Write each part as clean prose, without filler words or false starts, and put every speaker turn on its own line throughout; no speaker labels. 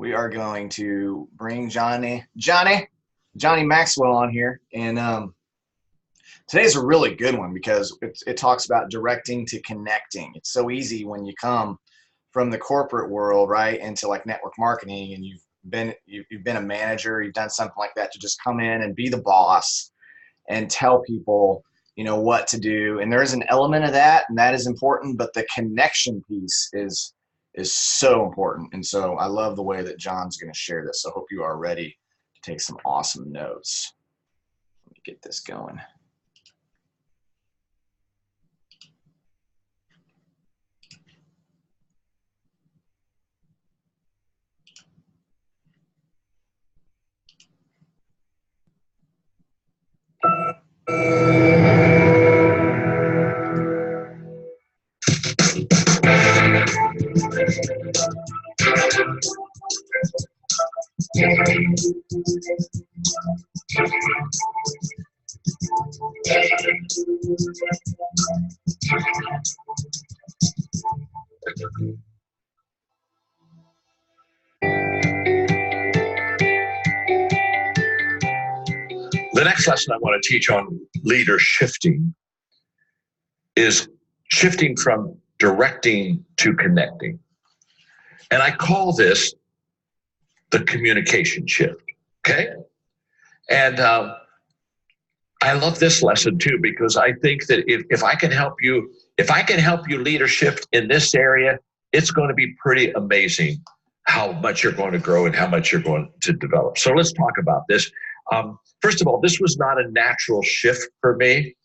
we are going to bring Johnny Maxwell on here. And today's a really good one because it talks about directing to connecting. It's so easy when you come from the corporate world, right, into like network marketing, and you've been a manager, you've done something like that, to just come in and be the boss and tell people, you know, what to do. And there is an element of that, and that is important, but the connection piece is so important. And so I love the way that John's going to share this. So I hope you are ready to take some awesome notes. Let me get this going.
The next lesson I want to teach on leader shifting is shifting from directing to connecting. And I call this the communication shift, okay? And I love this lesson too, because I think that if I can help you leader shift in this area, it's going to be pretty amazing how much you're going to grow and how much you're going to develop. So let's talk about this. First of all, this was not a natural shift for me.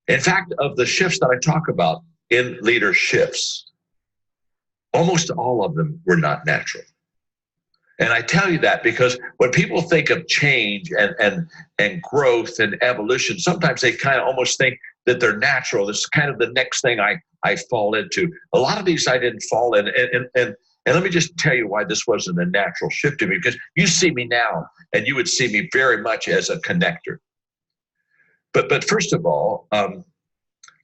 In fact, of the shifts that I talk about in leader shifts, almost all of them were not natural. And I tell you that because when people think of change and growth and evolution, sometimes they kind of almost think that they're natural. This is kind of the next thing I fall into. A lot of these I didn't fall in. And let me just tell you why this wasn't a natural shift to me, because you see me now and you would see me very much as a connector. But first of all,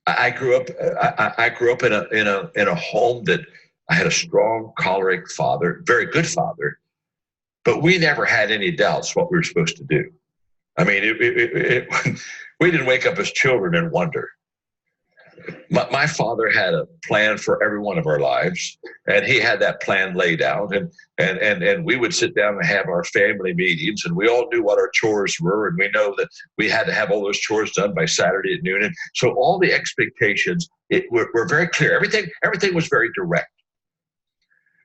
I grew up in a home that I had a strong, choleric father, very good father, but we never had any doubts what we were supposed to do. I mean, we didn't wake up as children and wonder. My father had a plan for every one of our lives, and he had that plan laid out, and we would sit down and have our family meetings, and we all knew what our chores were, and we know that we had to have all those chores done by Saturday at noon. And so all the expectations were very clear. Everything was very direct.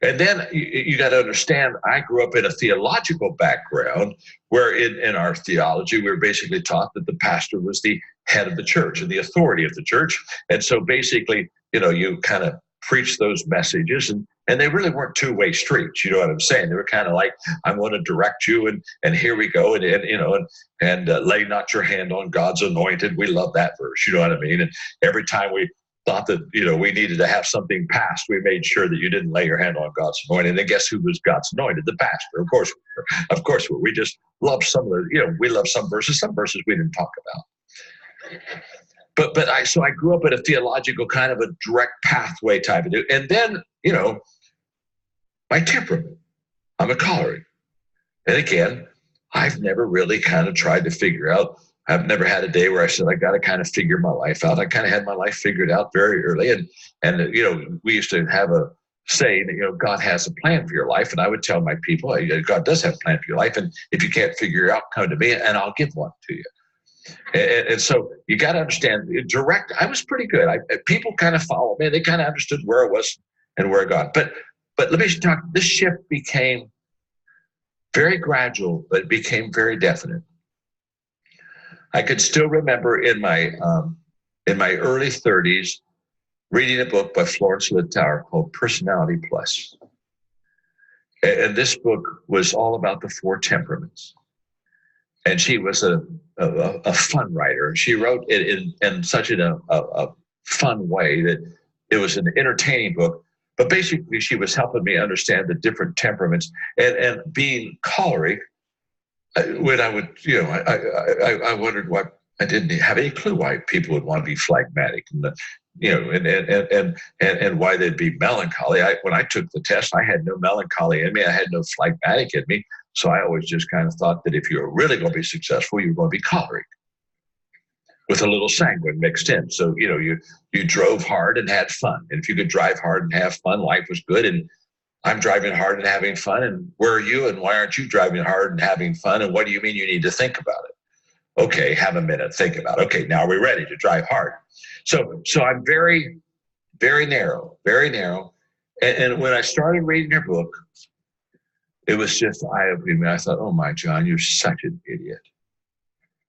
And then you got to understand, I grew up in a theological background where in our theology, we were basically taught that the pastor was the head of the church and the authority of the church. And so basically, you kind of preach those messages, and they really weren't two-way streets. You know what I'm saying? They were kind of like, I'm going to direct you, and here we go. And lay not your hand on God's anointed. We love that verse. You know what I mean? And every time we thought that, we needed to have something passed, we made sure that you didn't lay your hand on God's anointed. And guess who was God's anointed? The pastor. Of course, we just love some of the, we love some verses we didn't talk about. So I grew up in a theological kind of a direct pathway type of deal. And then, my temperament, I'm a choleric. And again, I've never really kind of tried to figure out, I've never had a day where I said, I got to kind of figure my life out. I kind of had my life figured out very early. And we used to have a saying that, God has a plan for your life. And I would tell my people, God does have a plan for your life. And if you can't figure it out, come to me and I'll give one to you. And so you got to understand, direct, I was pretty good. People kind of followed me. They kind of understood where I was and where I got. But let me talk, this shift became very gradual, but it became very definite. I could still remember in my early 30s reading a book by Florence Littauer called Personality Plus. And this book was all about the 4 temperaments. And she was a fun writer. She wrote it in such a fun way that it was an entertaining book. But basically, she was helping me understand the different temperaments. And being choleric, when I would, I wondered why I didn't have any clue why people would want to be phlegmatic. And and why they'd be melancholy. When I took the test, I had no melancholy in me. I had no phlegmatic in me. So I always just kind of thought that if you were really going to be successful, you were going to be choleric with a little sanguine mixed in. So, you drove hard and had fun. And if you could drive hard and have fun, life was good. And I'm driving hard and having fun. And where are you? And why aren't you driving hard and having fun? And what do you mean you need to think about it? Okay, have a minute, think about it. Okay, now are we ready to drive hard? So I'm very, very narrow, very narrow. And when I started reading your book, it was just eye-opening. I thought, oh my, John, you're such an idiot.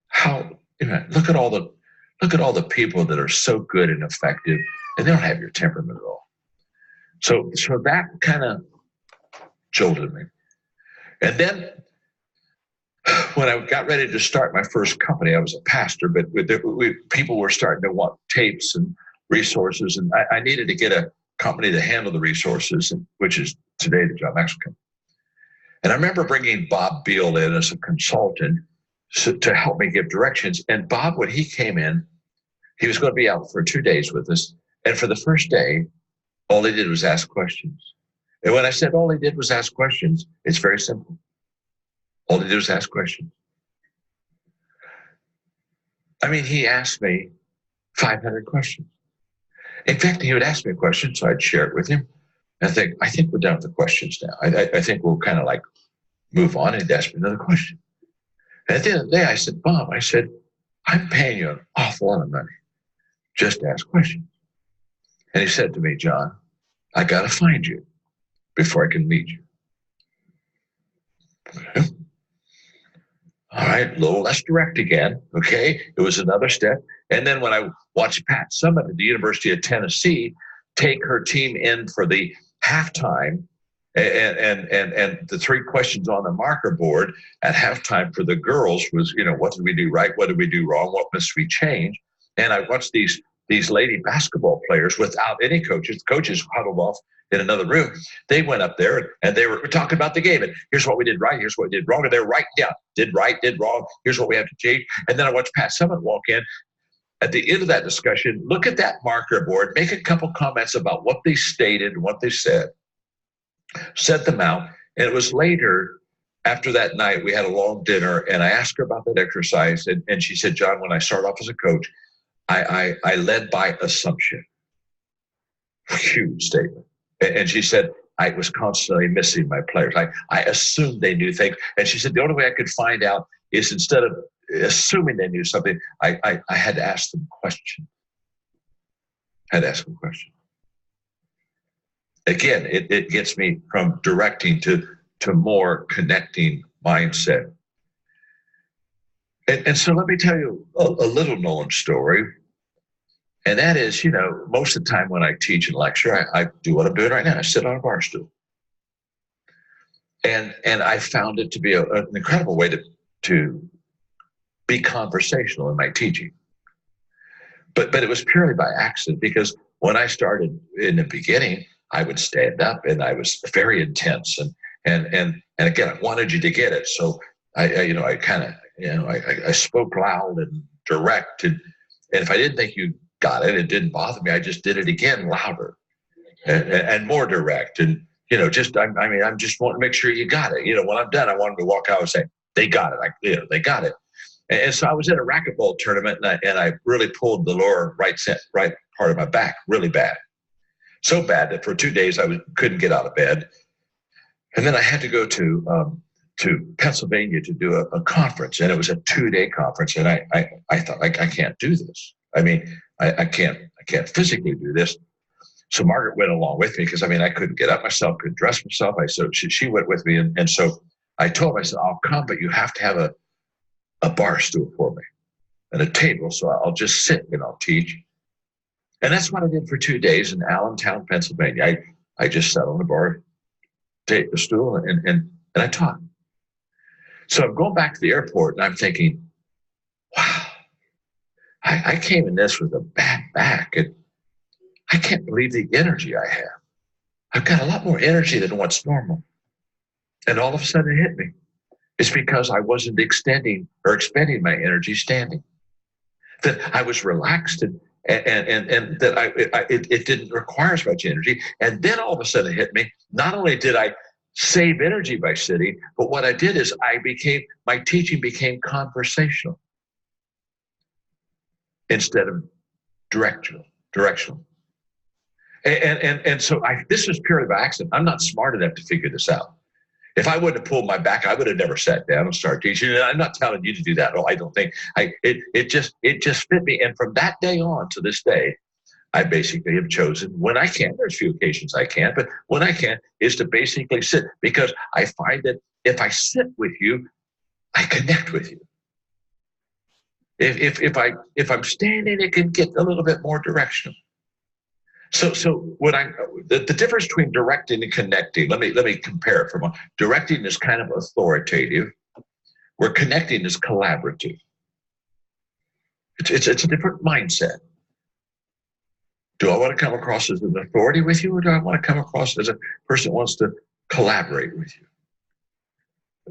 How, look at all the people that are so good and effective, and they don't have your temperament at all. So that kind of jolted me. And then when I got ready to start my first company, I was a pastor, but people were starting to want tapes and resources, and I needed to get a company to handle the resources, which is today the John Maxwell Company. And I remember bringing Bob Beal in as a consultant to help me give directions. And Bob, when he came in, he was going to be out for 2 days with us. And for the first day, all he did was ask questions. And when I said all he did was ask questions, it's very simple. All he did was ask questions. I mean, he asked me 500 questions. In fact, he would ask me a question, so I'd share it with him. And I think we're done with the questions now. I think we'll kind of like move on. He'd ask me another question. And at the end of the day, I said, Bob, I'm paying you an awful lot of money just to ask questions. And he said to me, John, I got to find you before I can meet you. Okay. All right, a little less direct again, okay? It was another step. And then when I watched Pat Summitt at the University of Tennessee take her team in for the halftime, and the 3 questions on the marker board at halftime for the girls was, what did we do right? What did we do wrong? What must we change? And I watched these lady basketball players without any coaches. The coaches huddled off in another room. They went up there and they were talking about the game. And here's what we did right. Here's what we did wrong. And they were writing down, did right, did wrong. Here's what we have to change. And then I watched Pat Summitt walk in. At the end of that discussion, look at that marker board, make a couple comments about what they stated and what they said, sent them out. And it was later, after that night, we had a long dinner, and I asked her about that exercise. And she said, John, when I started off as a coach, I led by assumption. Huge statement. And she said, I was constantly missing my players. I assumed they knew things. And she said, the only way I could find out is instead of assuming they knew something, I had to ask them questions. Again, it gets me from directing to more connecting mindset. And so let me tell you a little known story. And that is, most of the time when I teach and lecture, I do what I'm doing right now. I sit on a bar stool. And I found it to be an incredible way to be conversational in my teaching. But it was purely by accident, because when I started in the beginning, I would stand up and I was very intense. And again, I wanted you to get it. So I spoke loud and direct. And if I didn't think you got it, it didn't bother me. I just did it again louder and more direct. And, I'm just wanting to make sure you got it. When I'm done, I want them to walk out and say, they got it. They got it. And so I was at a racquetball tournament, and I really pulled the lower right part of my back really bad. So bad that for 2 days I couldn't get out of bed. And then I had to go to Pennsylvania to do a conference, and it was a 2-day conference. And I thought, I can't do this. I mean, I can't physically do this. So Margaret went along with me, because I couldn't get up myself, couldn't dress myself. So she went with me, and so I told her, I said, I'll come, but you have to have a bar stool for me and a table, so I'll just sit and I'll teach. And that's what I did for 2 days in Allentown, Pennsylvania. I just sat on the bar, take the stool, and I taught. So I'm going back to the airport, and I'm thinking, wow, I came in this with a bad back, and I can't believe the energy I have. I've got a lot more energy than what's normal. And all of a sudden it hit me. It's because I wasn't extending or expending my energy standing. That I was relaxed and that it didn't require as much energy. And then all of a sudden it hit me. Not only did I save energy by sitting, but what I did is my teaching became conversational instead of directional. And so this was purely by accident. I'm not smart enough to figure this out. If I wouldn't have pulled my back, I would have never sat down and started teaching. And I'm not telling you to do that. Oh, I don't think it just fit me. And from that day on to this day, I basically have chosen when I can. There's a few occasions I can't, but when I can is to basically sit, because I find that if I sit with you, I connect with you. If I'm standing, it can get a little bit more directional. So the difference between directing and connecting, let me compare it from directing is kind of authoritative, where connecting is collaborative. It's a different mindset. Do I want to come across as an authority with you, or do I want to come across as a person that wants to collaborate with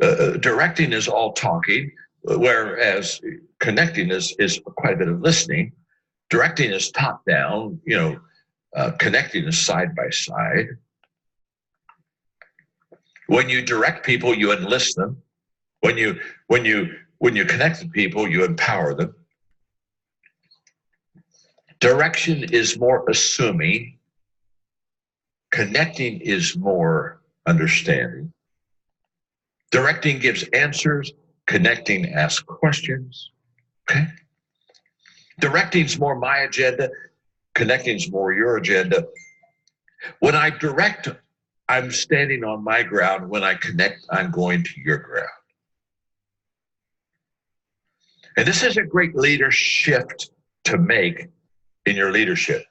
you? Directing is all talking, whereas connecting is quite a bit of listening. Directing is top down, connecting is side by side. When you direct people, you enlist them. When you connect with people, you empower them. Direction is more assuming. Connecting is more understanding. Directing gives answers. Connecting asks questions. Okay? Directing is more my agenda. Connecting is more your agenda. When I direct, I'm standing on my ground. When I connect, I'm going to your ground. And this is a great leader shift to make in your leadership.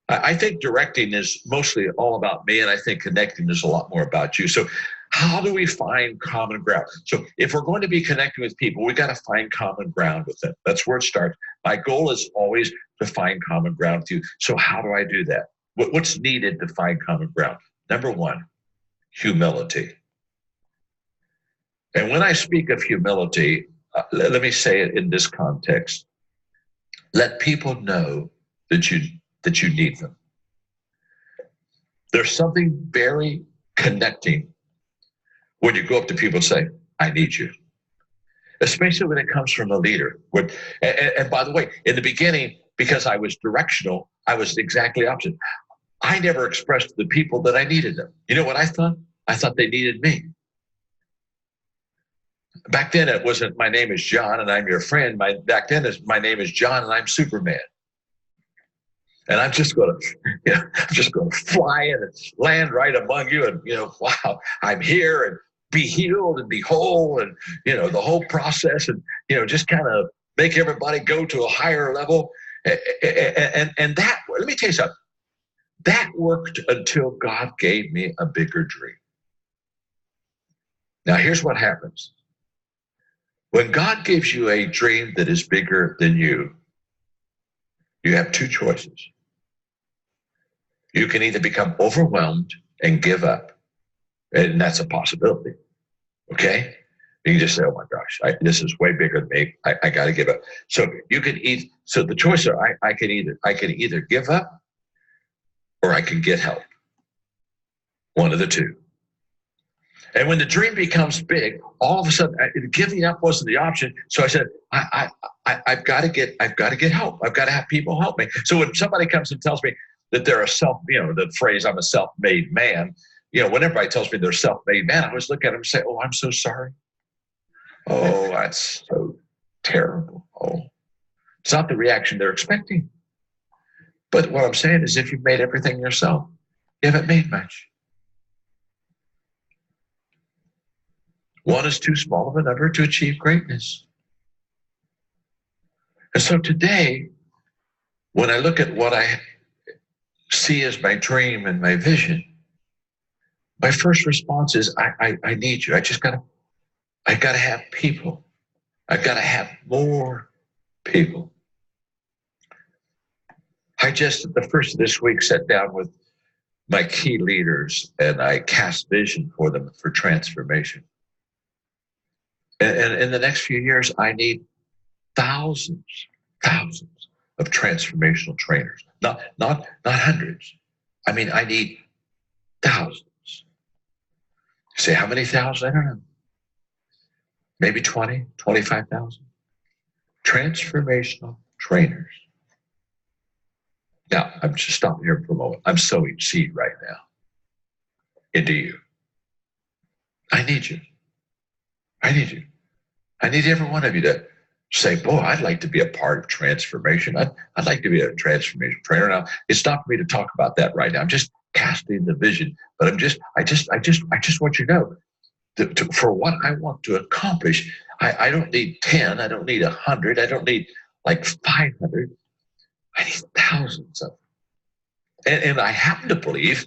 I think directing is mostly all about me, and I think connecting is a lot more about you. So how do we find common ground? So if we're going to be connecting with people, we got to find common ground with them. That's where it starts. My goal is always to find common ground with you. So how do I do that? What's needed to find common ground? Number one, humility. And when I speak of humility, let me say it in this context. Let people know that you need them. There's something very connecting when you go up to people and say, I need you. Especially when it comes from a leader. And by the way, in the beginning, because I was directional, I was exactly opposite. I never expressed to the people that I needed them. You know what I thought? I thought they needed me. Back then, it wasn't, my name is John and I'm your friend. Back then, my name is John and I'm Superman. And I'm just going to fly in and land right among you. And, wow, I'm here, and be healed and be whole, and, the whole process, and, just kind of make everybody go to a higher level. And that, let me tell you something, that worked until God gave me a bigger dream. Now, here's what happens. When God gives you a dream that is bigger than you have two choices. You can either become overwhelmed and give up, and that's a possibility. Okay? You can just say, oh my gosh, this is way bigger than me. I got to give up. So you can so the choice are, I can either give up or I can get help. One of the two. And when the dream becomes big, all of a sudden, giving up wasn't the option. So I said, I've got to get help. I've got to have people help me. So when somebody comes and tells me that they're the phrase, I'm a self-made man, when everybody tells me they're a self-made man, I always look at them and say, oh, I'm so sorry. Oh, that's so terrible. Oh, it's not the reaction they're expecting. But what I'm saying is, if you've made everything yourself, you haven't made much. One is too small of a number to achieve greatness. And so today, when I look at what I see as my dream and my vision, my first response is, I need you. I got to have people. I've got to have more people. I just, at the first of this week, sat down with my key leaders and I cast vision for them for transformation. And in the next few years, I need thousands of transformational trainers. Not hundreds. I mean, I need thousands. You say, how many thousand? I don't know. Maybe 20, 25,000. Transformational trainers. Now, I'm just stopping here for a moment. I'm sowing seed right now into you. I need you. I need you. I need every one of you to say, boy, I'd like to be a part of transformation. I'd like to be a transformation trainer. Now, it's not for me to talk about that right now. I'm just casting the vision, but I just want you to know that for what I want to accomplish, I don't need 10, I don't need 100, I don't need like 500. I need thousands of them. And I happen to believe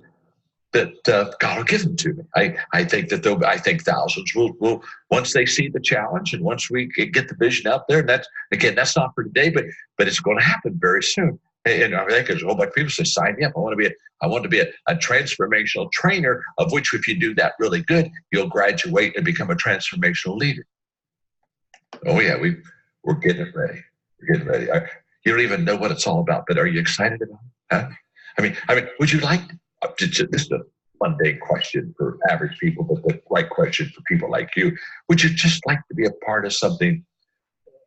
that God will give them to me. I think that I think thousands will once they see the challenge and once we get the vision out there. And that's not for today, but it's going to happen very soon. And I think there's a whole bunch of people say, sign me up. I want to be a transformational trainer, of which if you do that really good, you'll graduate and become a transformational leader. Oh yeah, we're getting it ready. We're getting ready. You don't even know what it's all about, but are you excited about it? Huh? I mean, would you like? This is a mundane question for average people, but the right question for people like you. Would you just like to be a part of something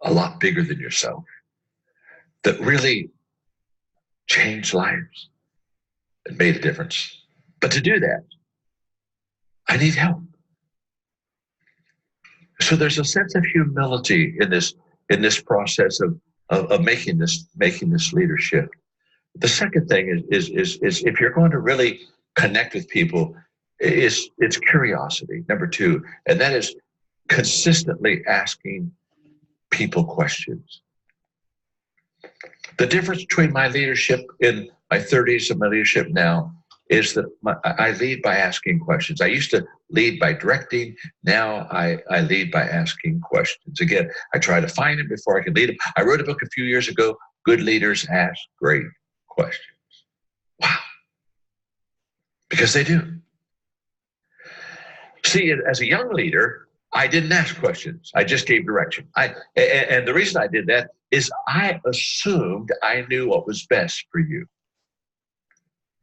a lot bigger than yourself that really changed lives and made a difference? But to do that, I need help. So there's a sense of humility in this process of making this leadership. The second thing is if you're going to really connect with people, it's curiosity, number two, and that is consistently asking people questions. The difference between my leadership in my 30s and my leadership now is that I lead by asking questions. I used to lead by directing. Now I lead by asking questions. Again, I try to find them before I can lead them. I wrote a book a few years ago, Good Leaders Ask Great Questions. Wow. Because they do. See, as a young leader, I didn't ask questions. I just gave direction. And the reason I did that is I assumed I knew what was best for you.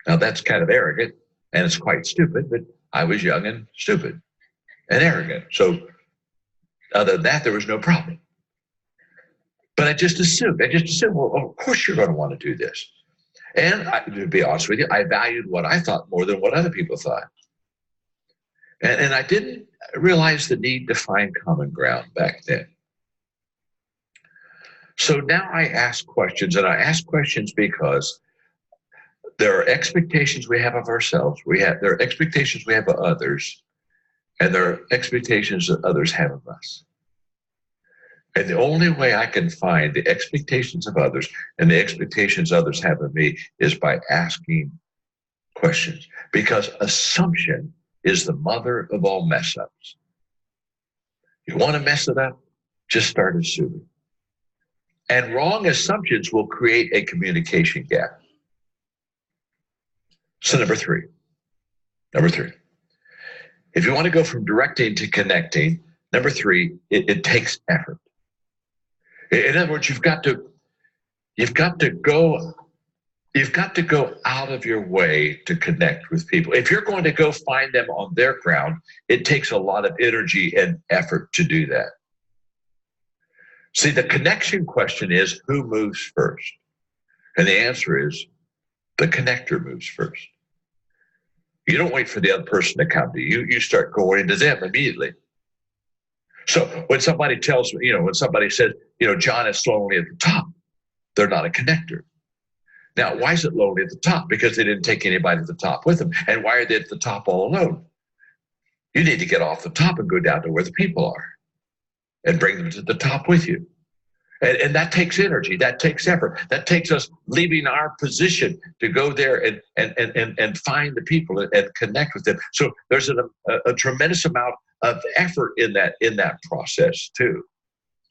Now, that's kind of arrogant, and it's quite stupid, but I was young and stupid and arrogant. So other than that, there was no problem. But I just assumed, well, of course you're going to want to do this. And to be honest with you, I valued what I thought more than what other people thought. And I didn't realize the need to find common ground back then. So now I ask questions, and I ask questions because there are expectations we have of ourselves. There are expectations we have of others, and there are expectations that others have of us. And the only way I can find the expectations of others and the expectations others have of me is by asking questions. Because assumption is the mother of all mess ups. You want to mess it up? Just start assuming. And wrong assumptions will create a communication gap. So number three, if you want to go from directing to connecting, number three, it takes effort. In other words, you've got to go out of your way to connect with people. If you're going to go find them on their ground, it takes a lot of energy and effort to do that. See, the connection question is, who moves first? And the answer is, the connector moves first. You don't wait for the other person to come to you. You start going to them immediately. So when somebody tells me, when somebody says, John is lonely at the top, they're not a connector. Now, why is it lonely at the top? Because they didn't take anybody at the top with them. And why are they at the top all alone? You need to get off the top and go down to where the people are and bring them to the top with you. And that takes energy, that takes effort, that takes us leaving our position to go there and find the people and connect with them. So there's a tremendous amount of effort in that process too.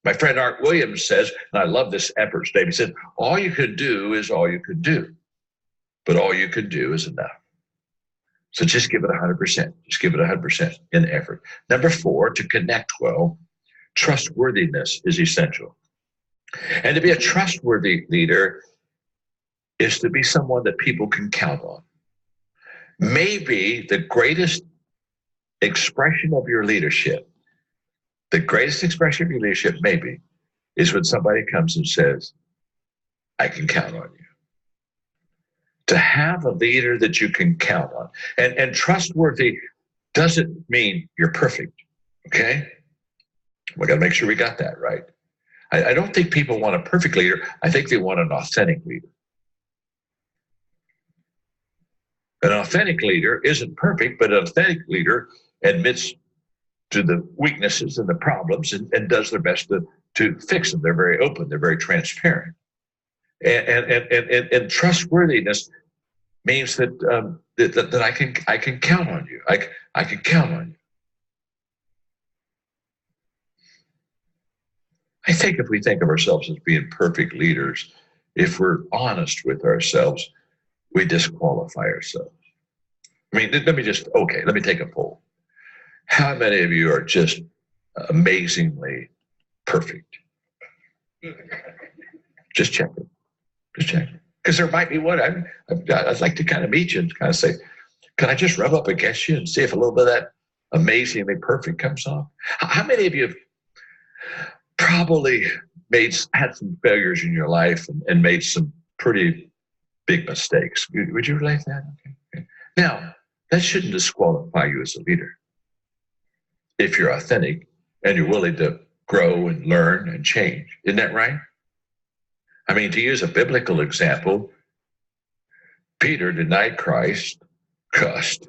My friend Art Williams says, and I love this effort statement, he said, all you can do is all you can do, but all you can do is enough. So just give it 100%. Just give it 100% in effort. Number four, to connect well, trustworthiness is essential. And to be a trustworthy leader is to be someone that people can count on. Maybe the greatest expression of your leadership, maybe, is when somebody comes and says, I can count on you. To have a leader that you can count on. And trustworthy doesn't mean you're perfect, okay? We got to make sure we got that right. I don't think people want a perfect leader. I think they want an authentic leader. An authentic leader isn't perfect, but an authentic leader admits to the weaknesses and the problems and does their best to fix them. They're very open. They're very transparent. And trustworthiness means that that I can count on you. I can count on you. I think if we think of ourselves as being perfect leaders, if we're honest with ourselves, we disqualify ourselves. I mean, let me take a poll. How many of you are just amazingly perfect? Just check it. Because there might be one. I'd like to kind of meet you and kind of say, can I just rub up against you and see if a little bit of that amazingly perfect comes off? How many of you have probably had some failures in your life and made some pretty big mistakes? Would you relate that? Okay. Now, that shouldn't disqualify you as a leader. If you're authentic and you're willing to grow and learn and change. Isn't that right? I mean, to use a biblical example, Peter denied Christ, cussed,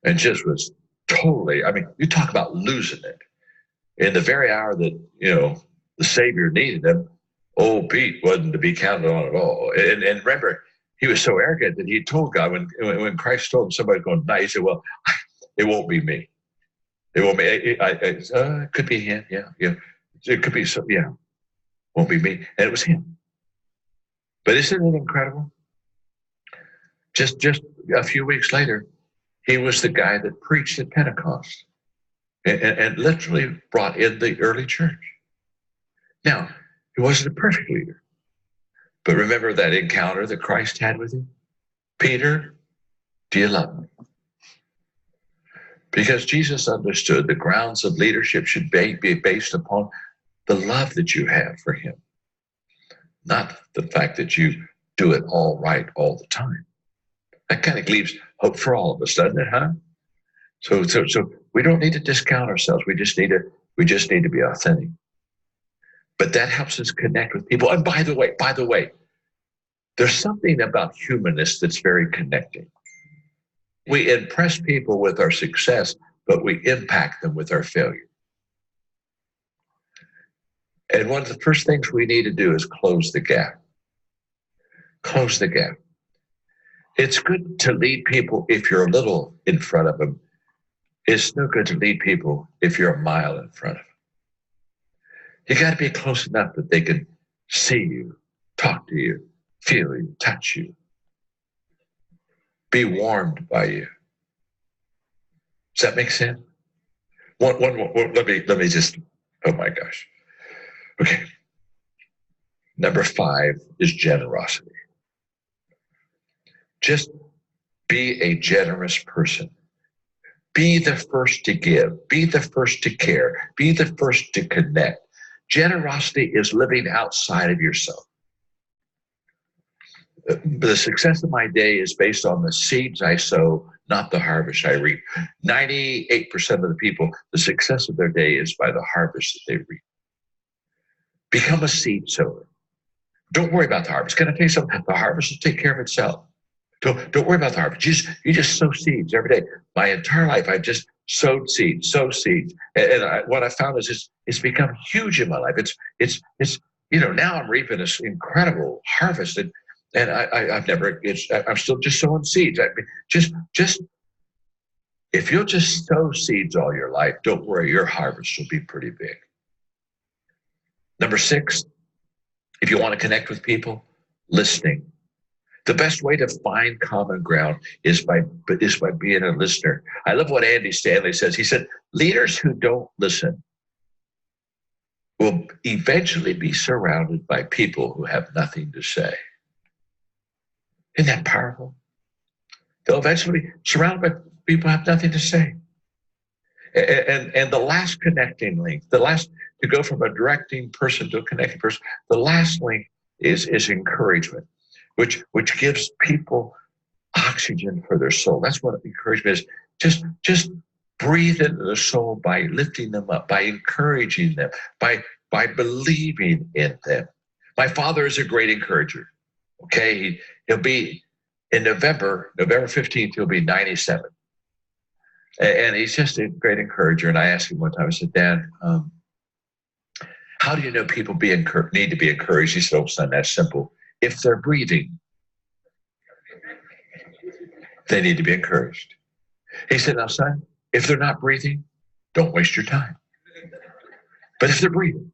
and just was totally, I mean, you talk about losing it. In the very hour that, the Savior needed him, old Pete wasn't to be counted on at all. And remember, he was so arrogant that he told God, when Christ told him somebody's going to die, he said, well, it won't be me. It won't be, it could be him, yeah. It could be, won't be me. And it was him. But isn't it incredible? Just a few weeks later, he was the guy that preached at Pentecost and literally brought in the early church. Now, he wasn't a perfect leader. But remember that encounter that Christ had with him? Peter, do you love me? Because Jesus understood the grounds of leadership should be based upon the love that you have for him, not the fact that you do it all right all the time. That kind of leaves hope for all of us, doesn't it, huh? So we don't need to discount ourselves. We just need to be authentic. But that helps us connect with people. And by the way, there's something about humanness that's very connecting. We impress people with our success, but we impact them with our failure. And one of the first things we need to do is close the gap. Close the gap. It's good to lead people if you're a little in front of them. It's no good to lead people if you're a mile in front of them. You got to be close enough that they can see you, talk to you, feel you, touch you, be warmed by you. Does that make sense? One more. Let me just. Oh my gosh. Okay. Number 5 is generosity. Just be a generous person. Be the first to give. Be the first to care. Be the first to connect. Generosity is living outside of yourself. The success of my day is based on the seeds I sow, not the harvest I reap. 98% of the people, the success of their day is by the harvest that they reap. Become a seed sower. Don't worry about the harvest. Can I tell you something? The harvest will take care of itself. Don't worry about the harvest. You just sow seeds every day. My entire life, I've just sowed seeds. And what I found is it's become huge in my life. It's now I'm reaping this incredible harvest. And I'm still just sowing seeds. If you'll just sow seeds all your life, don't worry, your harvest will be pretty big. Number 6, if you want to connect with people, listening. The best way to find common ground is by being a listener. I love what Andy Stanley says. He said, leaders who don't listen will eventually be surrounded by people who have nothing to say. Isn't that powerful? They'll eventually be surrounded by people who have nothing to say. And the last connecting link, to go from a directing person to a connecting person, the last link is encouragement, which gives people oxygen for their soul. That's what encouragement is. Just breathe into the soul by lifting them up, by encouraging them, by believing in them. My father is a great encourager. Okay, he'll be in November 15th, he'll be 97. And he's just a great encourager. And I asked him one time, I said, Dad, how do you know people need to be encouraged? He said, oh, son, that's simple. If they're breathing, they need to be encouraged. He said, now, son, if they're not breathing, don't waste your time. But if they're breathing,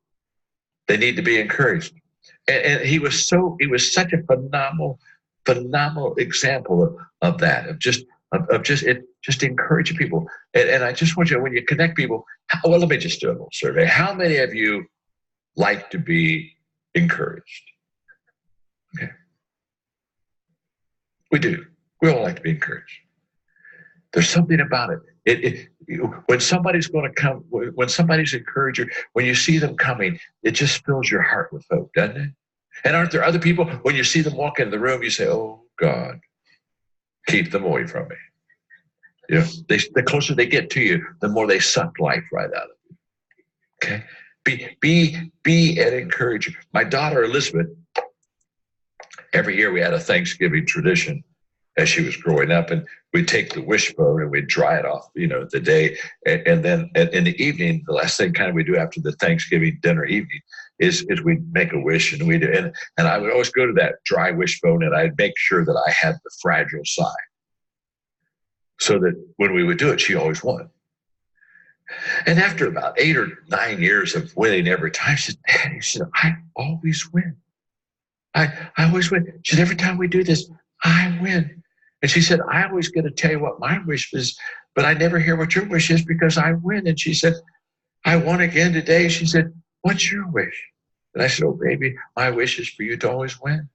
they need to be encouraged. And he was such a phenomenal example of that, of just encouraging people. And I just want you, when you connect people, well, let me just do a little survey. How many of you like to be encouraged? Okay. We do. We all like to be encouraged. There's something about it. When somebody's going to come, when somebody's encourager, when you see them coming, it just fills your heart with hope, doesn't it? And aren't there other people, when you see them walk into the room, you say, oh, God, keep them away from me. You know, the closer they get to you, the more they suck life right out of you. Okay? Be an encourager. My daughter, Elizabeth, every year we had a Thanksgiving tradition as she was growing up, and we'd take the wishbone and we'd dry it off, the day. And then in the evening, the last thing kind of we do after the Thanksgiving dinner evening is we'd make a wish, and and I would always go to that dry wishbone, and I'd make sure that I had the fragile side, so that when we would do it, she always won. And after about 8 or 9 years of winning every time, she said, Daddy, I always win. I always win. She said, every time we do this, I win. And she said, I always get to tell you what my wish is, but I never hear what your wish is because I win. And she said, I won again today. She said, what's your wish? And I said, oh, baby, my wish is for you to always win.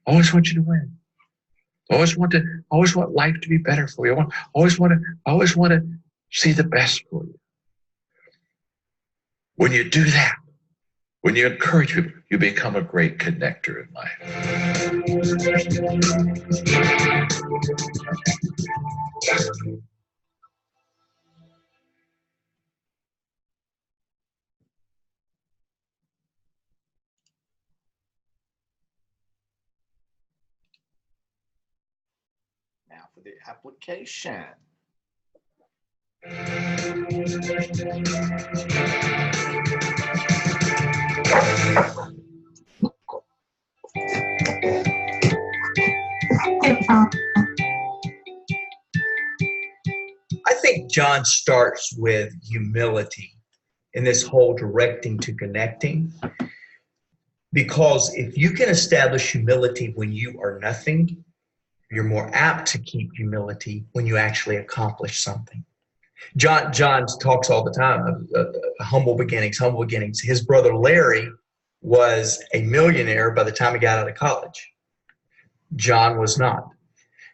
I always want you to win. I always want life to be better for you. I always want to see the best for you. When you do that, when you encourage people, you become a great connector in life.
Now for the application.
I think John starts with humility in this whole directing to connecting, because if you can establish humility when you are nothing, you're more apt to keep humility when you actually accomplish something. John talks all the time of humble beginnings, humble beginnings. His brother Larry was a millionaire by the time he got out of college. John was not.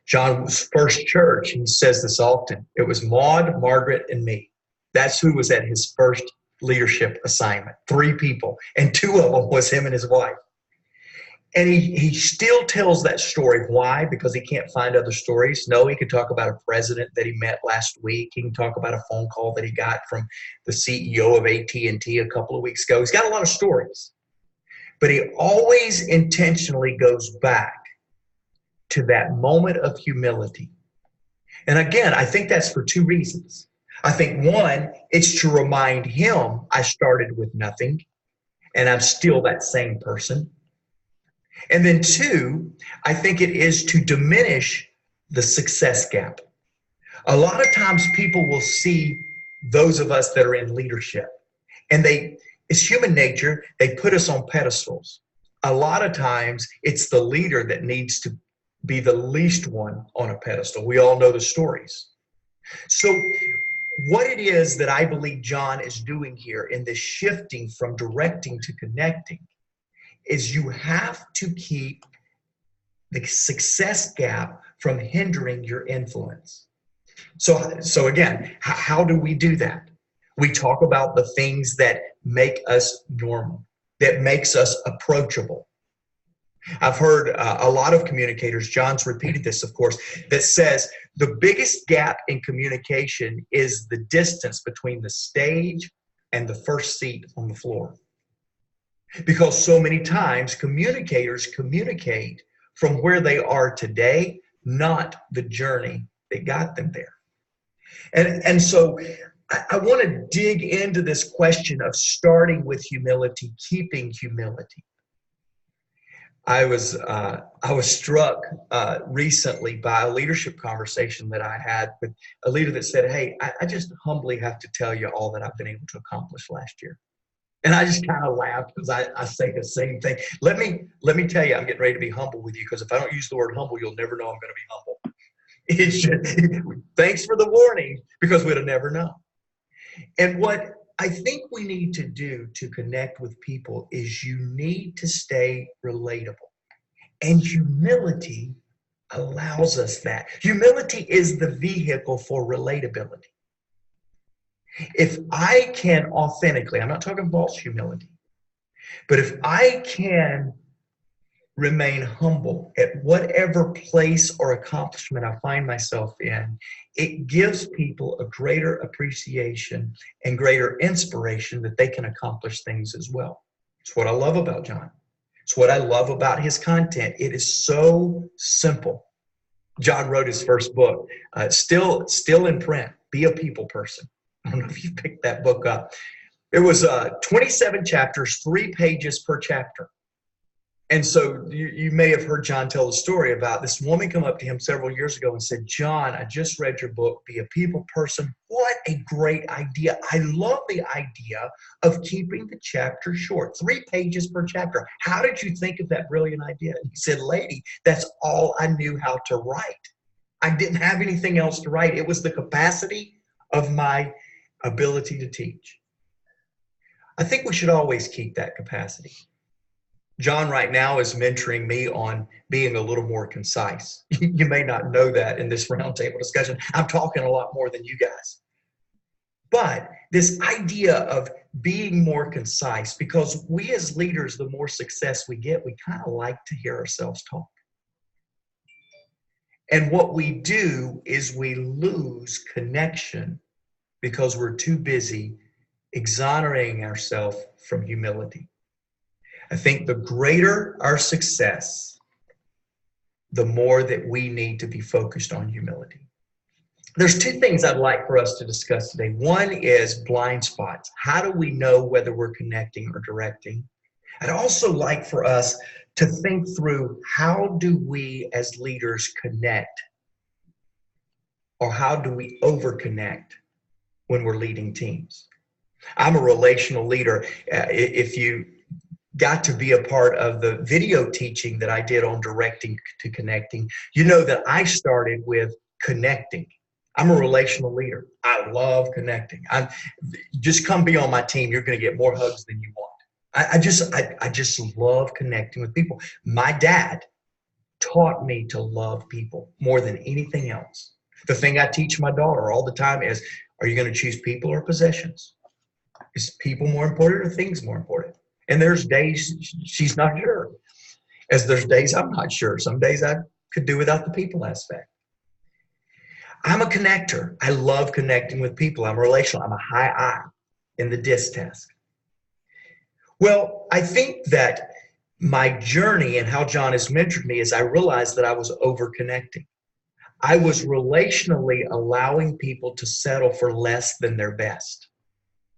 John's first church, he says this often, it was Maud, Margaret, and me. That's who was at his first leadership assignment. 3 people, and 2 of them was him and his wife. And he still tells that story. Why? Because he can't find other stories? No, he could talk about a president that he met last week. He can talk about a phone call that he got from the CEO of AT&T a couple of weeks ago. He's got a lot of stories. But he always intentionally goes back to that moment of humility. And again, I think that's for 2 reasons. I think 1, it's to remind him I started with nothing and I'm still that same person. And then 2, I think it is to diminish the success gap. A lot of times people will see those of us that are in leadership, and it's human nature, they put us on pedestals. A lot of times it's the leader that needs to be the least one on a pedestal. We all know the stories. So what it is that I believe John is doing here in this shifting from directing to connecting is you have to keep the success gap from hindering your influence. So again, how do we do that? We talk about the things that make us normal, that makes us approachable. I've heard a lot of communicators, John's repeated this, of course, that says the biggest gap in communication is the distance between the stage and the first seat on the floor. Because so many times communicators communicate from where they are today, not the journey that got them there. And so I want to dig into this question of starting with humility, keeping humility. I was struck recently by a leadership conversation that I had with a leader that said, "Hey, I just humbly have to tell you all that I've been able to accomplish last year." And I just kind of laughed because I say the same thing. Let me tell you, I'm getting ready to be humble with you, because if I don't use the word humble, you'll never know I'm going to be humble. It's just, thanks for the warning, because we'd have never known. And what I think we need to do to connect with people is you need to stay relatable. And humility allows us that. Humility is the vehicle for relatability. If I can authentically, I'm not talking false humility, but if I can remain humble at whatever place or accomplishment I find myself in, it gives people a greater appreciation and greater inspiration that they can accomplish things as well. It's what I love about John. It's what I love about his content. It is so simple. John wrote his first book, still in print, Be a People Person. I don't know if you picked that book up. It was 27 chapters, 3 pages per chapter. And so you may have heard John tell the story about this woman come up to him several years ago and said, "John, I just read your book, Be a People Person. What a great idea. I love the idea of keeping the chapter short, 3 pages per chapter. How did you think of that brilliant idea?" And he said, "Lady, that's all I knew how to write. I didn't have anything else to write. It was the capacity of my ability to teach." I think we should always keep that capacity. John right now is mentoring me on being a little more concise. You may not know that in this roundtable discussion. I'm talking a lot more than you guys. But this idea of being more concise, because we as leaders, the more success we get, we kind of like to hear ourselves talk. And what we do is we lose connection because we're too busy exonerating ourselves from humility. I think the greater our success, the more that we need to be focused on humility. There's 2 things I'd like for us to discuss today. One is blind spots. How do we know whether we're connecting or directing? I'd also like for us to think through, how do we as leaders connect, or how do we over-connect when we're leading teams? I'm a relational leader. If you got to be a part of the video teaching that I did on directing to connecting, you know that I started with connecting. I'm a relational leader. I love connecting. Just come be on my team. You're going to get more hugs than you want. I just love connecting with people. My dad taught me to love people more than anything else. The thing I teach my daughter all the time is, are you going to choose people or possessions? Is people more important or things more important? And there's days she's not sure, as there's days I'm not sure. Some days I could do without the people aspect. I'm a connector. I love connecting with people. I'm relational. I'm a high I in the DISC test. Well, I think that my journey and how John has mentored me is I realized that I was over-connecting. I was relationally allowing people to settle for less than their best.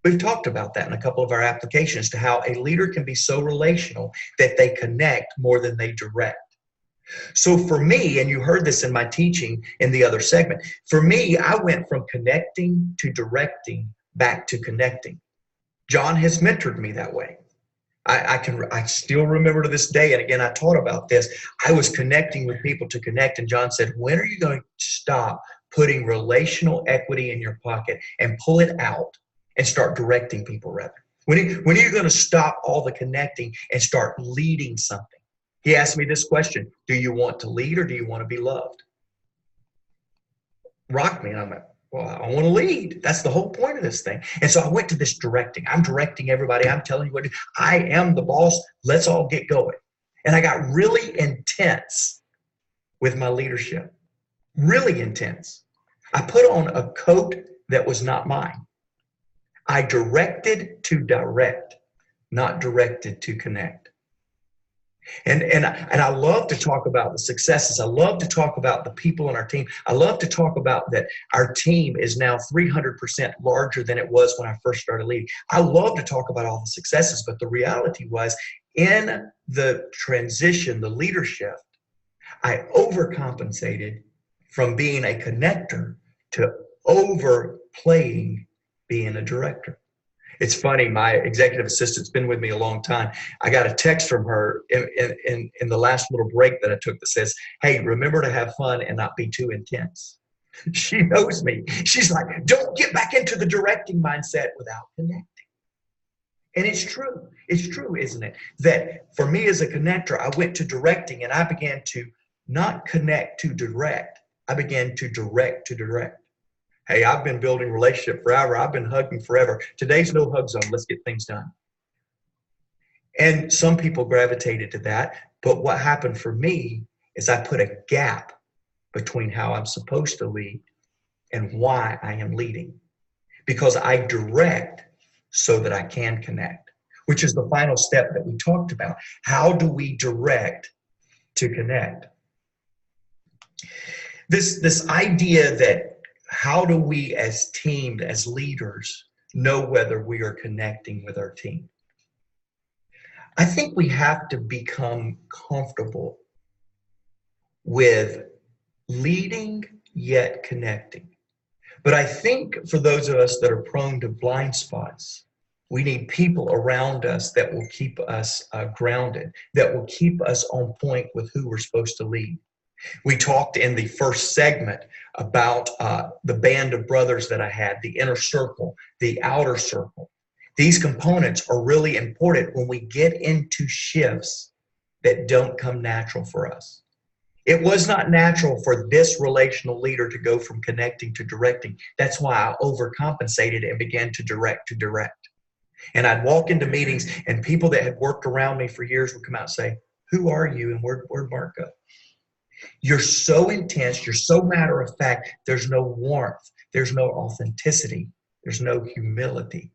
We've talked about that in a couple of our applications, to how a leader can be so relational that they connect more than they direct. So for me, and you heard this in my teaching in the other segment, for me, I went from connecting to directing back to connecting. John has mentored me that way. I still remember to this day, and again, I taught about this. I was connecting with people to connect, and John said, when are you going to stop putting relational equity in your pocket and pull it out and start directing people rather? When are you going to stop all the connecting and start leading something? He asked me this question: do you want to lead or do you want to be loved? Rocked me. And I'm like, well, I want to lead. That's the whole point of this thing. And so I went to this directing. I'm directing everybody. I'm telling you what to do. I am the boss. Let's all get going. And I got really intense with my leadership. Really intense. I put on a coat that was not mine. I directed to direct, not directed to connect. And I love to talk about the successes. I love to talk about the people on our team. I love to talk about that our team is now 300% larger than it was when I first started leading. I love to talk about all the successes, but the reality was in the transition, the leadership, I overcompensated from being a connector to overplaying being a director. It's funny, my executive assistant's been with me a long time. I got a text from her in the last little break that I took that says, hey, remember to have fun and not be too intense. She knows me. She's like, don't get back into the directing mindset without connecting. And it's true. It's true, isn't it? That for me as a connector, I went to directing and I began to not connect to direct. I began to direct to direct. Hey, I've been building relationship forever. I've been hugging forever. Today's no hug zone. Let's get things done. And some people gravitated to that. But what happened for me is I put a gap between how I'm supposed to lead and why I am leading. Because I direct so that I can connect, which is the final step that we talked about. How do we direct to connect? This idea that how do we as teams, as leaders, know whether we are connecting with our team? I think we have to become comfortable with leading yet connecting. But I think for those of us that are prone to blind spots, we need people around us that will keep us grounded, that will keep us on point with who we're supposed to lead. We talked in the first segment about the band of brothers that I had, the inner circle, the outer circle. These components are really important when we get into shifts that don't come natural for us. It was not natural for this relational leader to go from connecting to directing. That's why I overcompensated and began to direct to direct. And I'd walk into meetings and people that had worked around me for years would come out and say, who are you and where'd Mark go? You're so intense, you're so matter of fact, there's no warmth, there's no authenticity, there's no humility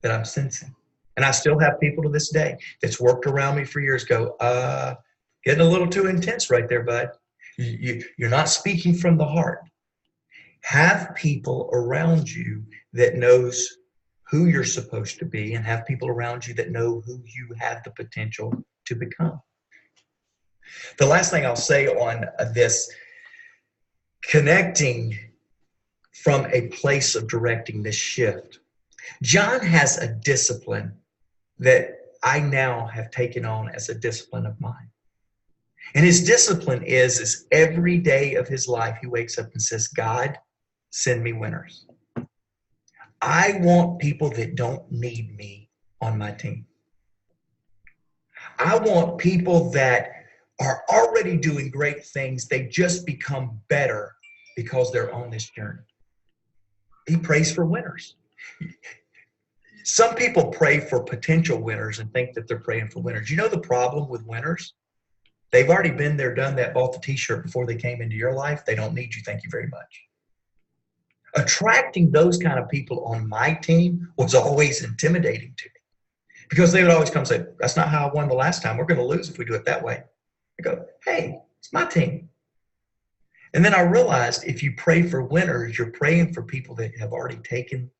that I'm sensing. And I still have people to this day that's worked around me for years go, getting a little too intense right there, bud. You're not speaking from the heart. Have people around you that knows who you're supposed to be and have people around you that know who you have the potential to become. The last thing I'll say on this, connecting from a place of directing this shift. John has a discipline that I now have taken on as a discipline of mine. And his discipline is every day of his life, he wakes up and says, God, send me winners. I want people that don't need me on my team. I want people that are already doing great things. They just become better because they're on this journey. He prays for winners. Some people pray for potential winners and think that they're praying for winners. You know the problem with winners? They've already been there, done that, bought the t-shirt before they came into your life. They don't need you. Thank you very much. Attracting those kind of people on my team was always intimidating to me because they would always come and say, that's not how I won the last time. We're going to lose if we do it that way. I go, hey, it's my team. And then I realized if you pray for winners, you're praying for people that have already taken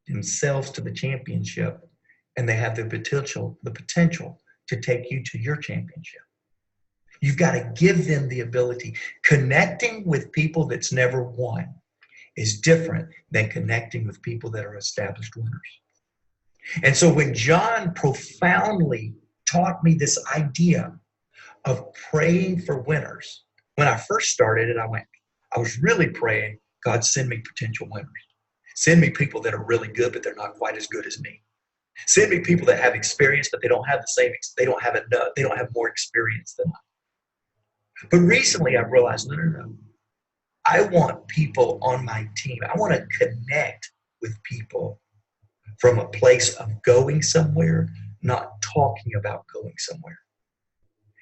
themselves to the championship and they have the potential to take you to your championship. You've got to give them the ability. Connecting with people that's never won is different than connecting with people that are established winners. And so when John profoundly taught me this idea of praying for winners, when I first started it, I I was really praying, God, send me potential winners. Send me people that are really good, but they're not quite as good as me. Send me people that have experience, but they don't have the same, they don't have enough, they don't have more experience than I. But recently I've realized, no. I want people on my team. I want to connect with people from a place of going somewhere, not talking about going somewhere.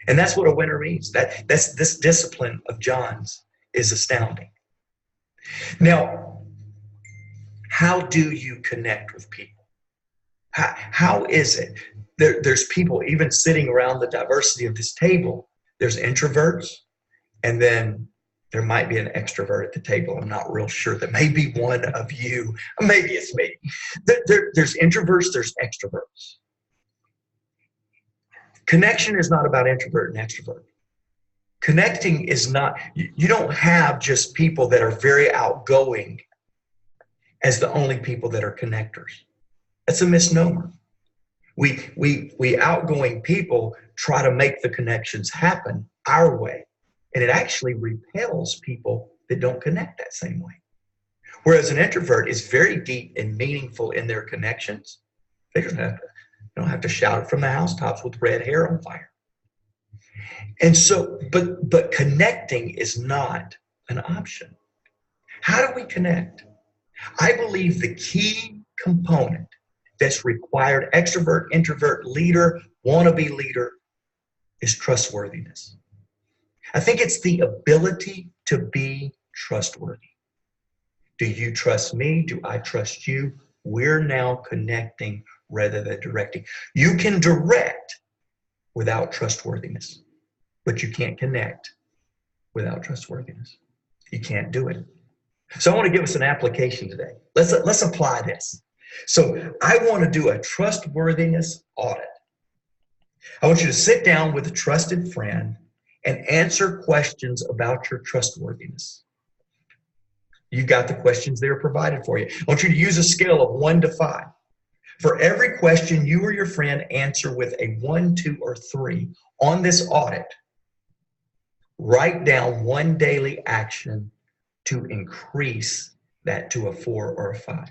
And that's what a winner means. That's this discipline of John's is astounding. Now, how do you connect with people? How is it? There's people even sitting around the diversity of this table. There's introverts, and then there might be an extrovert at the table. I'm not real sure. That may be one of you. Maybe it's me. There's introverts, there's extroverts. Connection is not about introvert and extrovert. Connecting is not, you don't have just people that are very outgoing as the only people that are connectors. That's a misnomer. We outgoing people try to make the connections happen our way. And it actually repels people that don't connect that same way. Whereas an introvert is very deep and meaningful in their connections. They don't have to shout it from the housetops with red hair on fire. And so, but connecting is not an option. How do we connect? I believe the key component that's required, extrovert, introvert, leader, wannabe leader, is trustworthiness. I think it's the ability to be trustworthy. Do you trust me? Do I trust you? We're now connecting rather than directing. You can direct without trustworthiness, but you can't connect without trustworthiness. You can't do it. So I want to give us an application today. Let's apply this. So I want to do a trustworthiness audit. I want you to sit down with a trusted friend and answer questions about your trustworthiness. You've got the questions there provided for you. I want you to use a scale of 1 to 5. For every question you or your friend answer with a 1, 2, or 3 on this audit, write down one daily action to increase that to a 4 or a 5.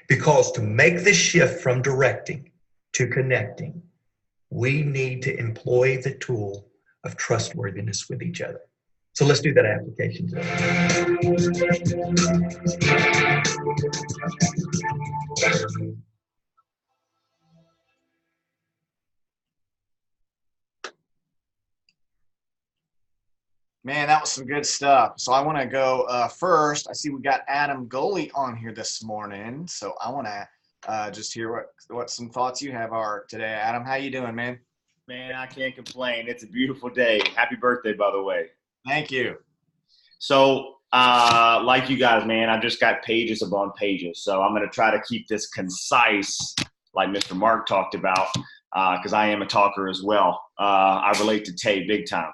Because to make the shift from directing to connecting, we need to employ the tool of trustworthiness with each other. So let's do that application today.
Man, that was some good stuff. So I want to go first. I see we got Adam Goley on here this morning. So I want to just hear what some thoughts you have are today. Adam, how you doing, man?
Man, I can't complain. It's a beautiful day. Happy birthday, by the way.
Thank you.
So, like you guys, man, I've just got pages upon pages. So I'm going to try to keep this concise, like Mr. Mark talked about, because I am a talker as well. I relate to Tay big time.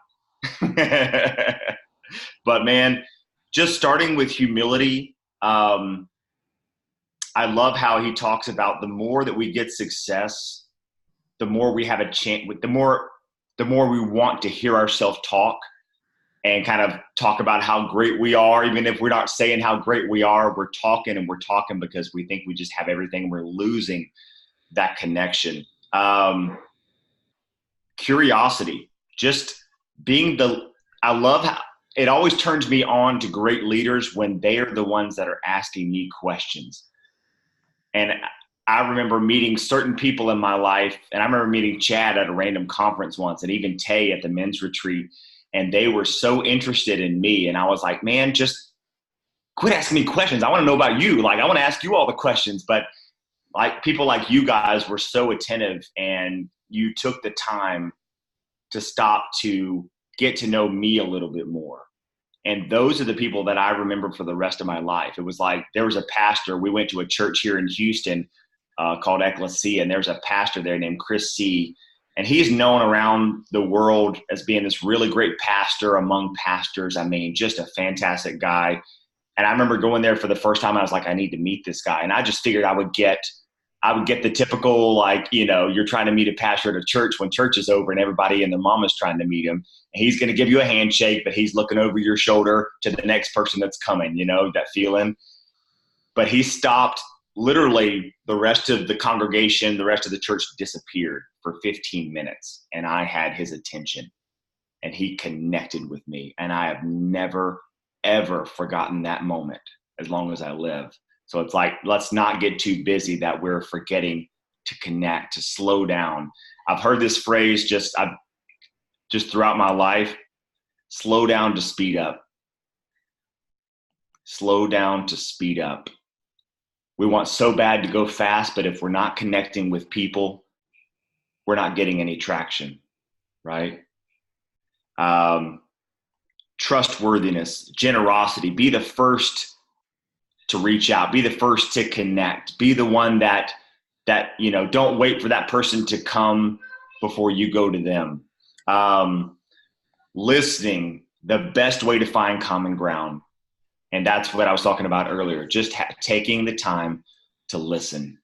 But, man, just starting with humility, I love how he talks about the more that we get success, the more we have a chance, the more we want to hear ourselves talk and kind of talk about how great we are. Even if we're not saying how great we are, we're talking because we think we just have everything. We're losing that connection. Curiosity, just being I love how it always turns me on to great leaders when they are the ones that are asking me questions. And I remember meeting certain people in my life, and I remember meeting Chad at a random conference once, and even Tay at the men's retreat, and they were so interested in me. And I was like, man, just quit asking me questions. I want to know about you. Like, I want to ask you all the questions. But like people like you guys were so attentive, and you took the time to stop to get to know me a little bit more. And those are the people that I remember for the rest of my life. It was like there was a pastor. We went to a church here in Houston called Ecclesia, and there's a pastor there named Chris C. And he's known around the world as being this really great pastor among pastors. I mean, just a fantastic guy. And I remember going there for the first time. I was like, I need to meet this guy. And I just figured I would get I would get the typical, like, you know, you're trying to meet a pastor at a church when church is over and everybody and their mama's trying to meet him. And he's going to give you a handshake, but he's looking over your shoulder to the next person that's coming, you know, that feeling. But he stopped. Literally the rest of the congregation, the rest of the church disappeared for 15 minutes. And I had his attention and he connected with me. And I have never, ever forgotten that moment as long as I live. So it's like, let's not get too busy that we're forgetting to connect, to slow down. I've heard this phrase just throughout my life: slow down to speed up. Slow down to speed up. We want so bad to go fast, but if we're not connecting with people, we're not getting any traction, right? Trustworthiness, generosity. Be the first to reach out. Be the first to connect. Be the one that you know, don't wait for that person to come before you go to them. Listening, the best way to find common ground. And that's what I was talking about earlier, just taking the time to listen.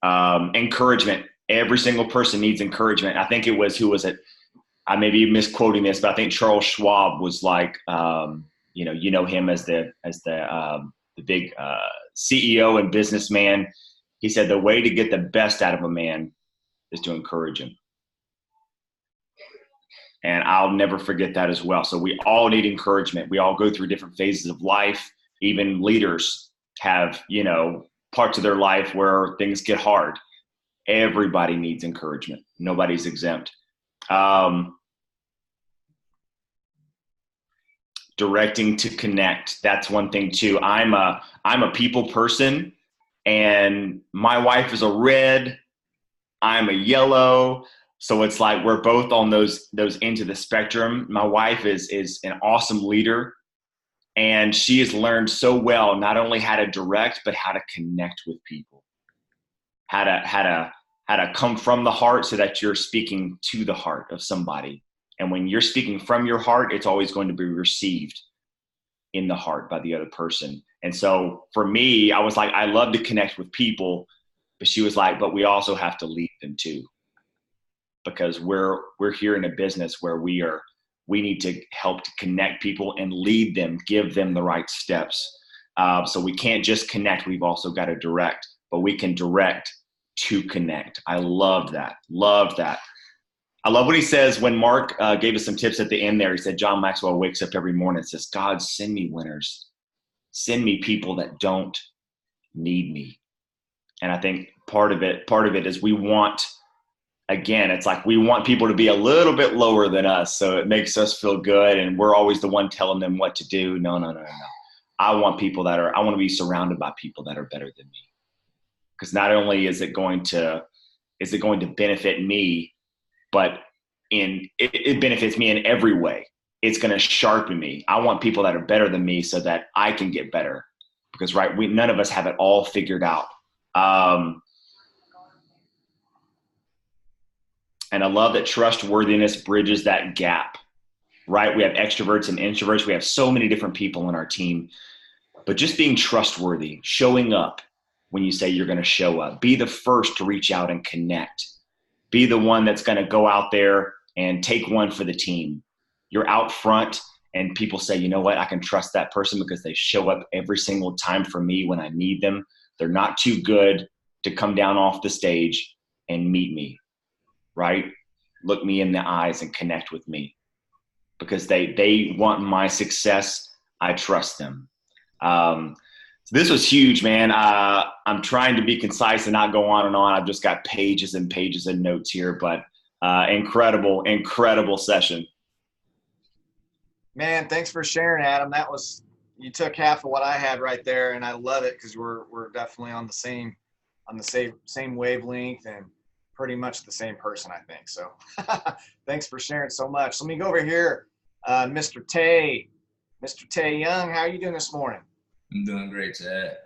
Encouragement. Every single person needs encouragement. I think it was, who was it? I may be misquoting this, but I think Charles Schwab was like, you know him as the big CEO and businessman. He said the way to get the best out of a man is to encourage him. And I'll never forget that as well. So we all need encouragement. We all go through different phases of life. Even leaders have, you know, parts of their life where things get hard. Everybody needs encouragement. Nobody's exempt. Directing to connect. That's one thing too. I'm a people person, and my wife is a red. I'm a yellow. So it's like we're both on those ends of the spectrum. My wife is an awesome leader, and she has learned so well not only how to direct, but how to connect with people, how to come from the heart so that you're speaking to the heart of somebody. And when you're speaking from your heart, it's always going to be received in the heart by the other person. And so for me, I was like, I love to connect with people, but she was like, but we also have to lead them too. Because we're here in a business where we need to help to connect people and lead them, give them the right steps. So we can't just connect. We've also got to direct, but we can direct to connect. I love that. Love that. I love what he says when Mark gave us some tips at the end there. He said, John Maxwell wakes up every morning and says, God, send me winners. Send me people that don't need me. And I think part of it is we want, again, it's like we want people to be a little bit lower than us, so it makes us feel good, and we're always the one telling them what to do. No. I want I want to be surrounded by people that are better than me, because not only is it going to benefit me, but it benefits me in every way. It's going to sharpen me. I want people that are better than me so that I can get better, because none of us have it all figured out. And I love that trustworthiness bridges that gap, right? We have extroverts and introverts. We have so many different people on our team, but just being trustworthy, showing up when you say you're going to show up, be the first to reach out and connect, be the one that's going to go out there and take one for the team. You're out front and people say, you know what? I can trust that person because they show up every single time for me when I need them. They're not too good to come down off the stage and meet me. Right? Look me in the eyes and connect with me because they want my success. I trust them. So this was huge, man. I'm trying to be concise and not go on and on. I've just got pages and pages of notes here, but incredible session.
Man, thanks for sharing, Adam. You took half of what I had right there, and I love it because we're definitely on the same wavelength and pretty much the same person, I think. So thanks for sharing so much. Let me go over here. Mr. Tay Young, how are you doing this morning?
I'm doing great, Chad.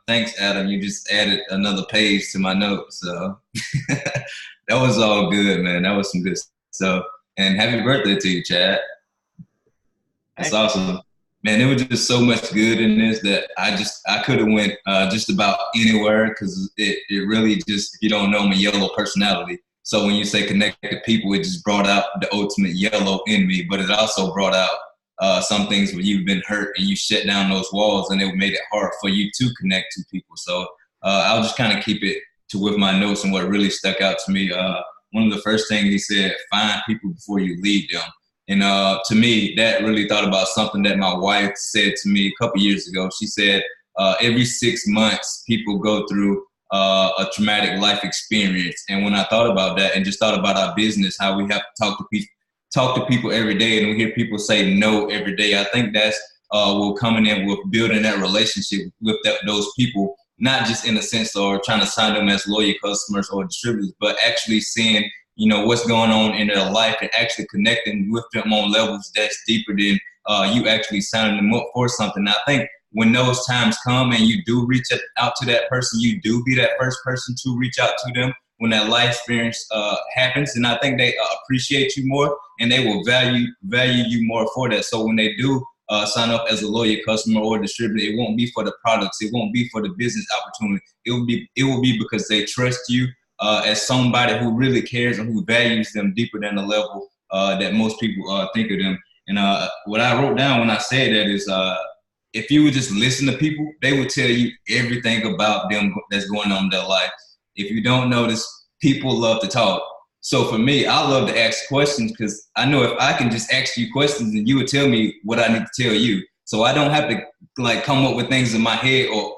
Thanks, Adam. You just added another page to my notes. So that was all good, man. That was some good stuff. And happy birthday to you, Chad. That's awesome. Man, there was just so much good in this that I could have went just about anywhere, because it really just, if you don't know, I'm a yellow personality. So when you say connected people, it just brought out the ultimate yellow in me, but it also brought out some things where you've been hurt and you shut down those walls, and it made it hard for you to connect to people. So I'll just kind of keep it to with my notes and what really stuck out to me. One of the first things he said, find people before you lead them. And to me, that really thought about something that my wife said to me a couple years ago. She said, every 6 months, people go through a traumatic life experience. And when I thought about that and just thought about our business, how we have to talk to people every day, and we hear people say no every day, I think that's we're coming in with building that relationship with those people, not just in a sense or trying to sign them as loyal customers or distributors, but actually seeing, you know, what's going on in their life and actually connecting with them on levels that's deeper than you actually signing them up for something. And I think when those times come and you do reach out to that person, you do be that first person to reach out to them when that life experience happens. And I think they appreciate you more, and they will value you more for that. So when they do sign up as a loyal customer or distributor, it won't be for the products, it won't be for the business opportunity. It will be because they trust you as somebody who really cares and who values them deeper than the level that most people think of them. And what I wrote down when I said that is, if you would just listen to people, they would tell you everything about them that's going on in their life. If you don't notice, people love to talk. So for me, I love to ask questions, because I know if I can just ask you questions and you would tell me what I need to tell you. So I don't have to like come up with things in my head or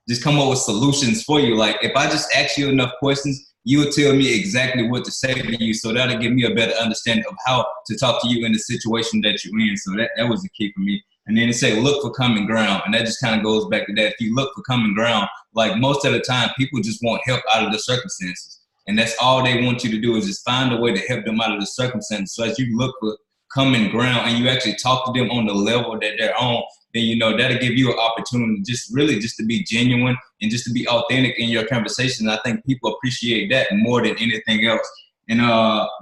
just come up with solutions for you. Like if I just ask you enough questions, you will tell me exactly what to say to you. So that'll give me a better understanding of how to talk to you in the situation that you're in. So that was the key for me. And then it say, look for common ground. And that just kind of goes back to that. If you look for common ground, like most of the time, people just want help out of the circumstances. And that's all they want you to do, is just find a way to help them out of the circumstances. So as you look for common ground and you actually talk to them on the level that they're on, then, you know, that'll give you an opportunity just to be genuine and just to be authentic in your conversation. I think people appreciate that more than anything else. And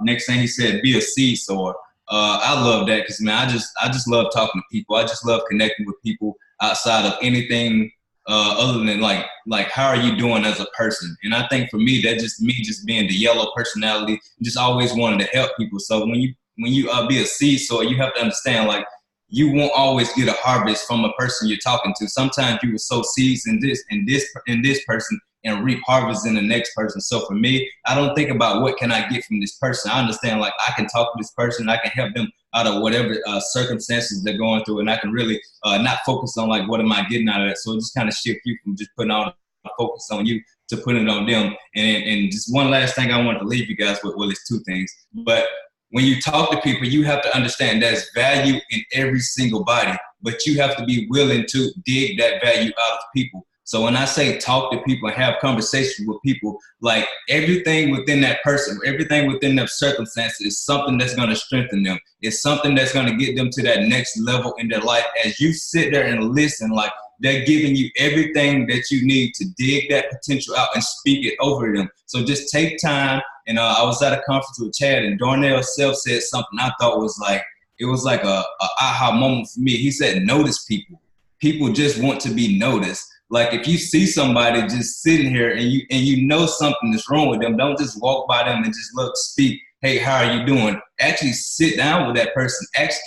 next thing he said, be a seed sower. I love that, because man, I just love talking to people. I just love connecting with people outside of anything other than like how are you doing as a person. And I think for me, that just me just being the yellow personality, just always wanting to help people. So when you be a seed sower, you have to understand, like, you won't always get a harvest from a person you're talking to. Sometimes you will sow seeds in this person and reap harvest in the next person. So for me, I don't think about what can I get from this person. I understand, like, I can talk to this person, I can help them out of whatever circumstances they're going through, and I can really not focus on like what am I getting out of that. So it just kind of shift you from just putting all the focus on you to putting it on them. And just one last thing I want to leave you guys with, well, it's two things, but when you talk to people, you have to understand there's value in every single body, but you have to be willing to dig that value out of people. So when I say talk to people and have conversations with people, like everything within that person, everything within their circumstances is something that's going to strengthen them. It's something that's going to get them to that next level in their life. As you sit there and listen, like, they're giving you everything that you need to dig that potential out and speak it over them. So just take time. And I was at a conference with Chad, and Darnell Self said something I thought was like, it was like a aha moment for me. He said, notice people. People just want to be noticed. Like if you see somebody just sitting here and you know something is wrong with them, don't just walk by them and just speak. Hey, how are you doing? Actually sit down with that person. Ask,